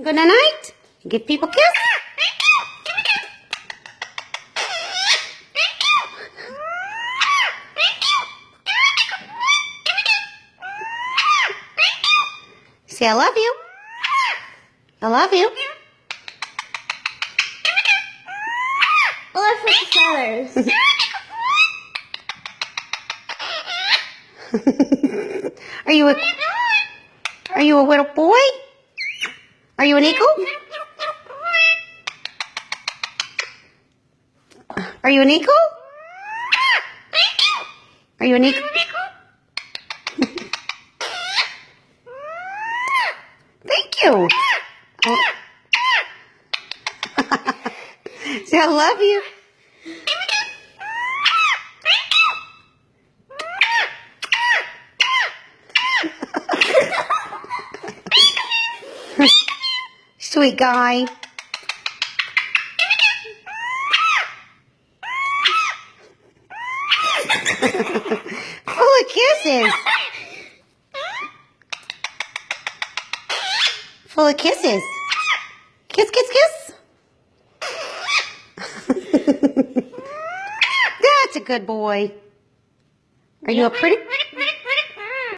Good night. Give people a kiss. Say I love you. I love you. Or for the feathers. Are you a little boy? Are you an eagle? Are you an eagle? Are you an eagle? Thank you. Say I love you. Sweet guy. Full of kisses. Full of kisses. Kiss, kiss, kiss. That's a good boy. Are you a pretty...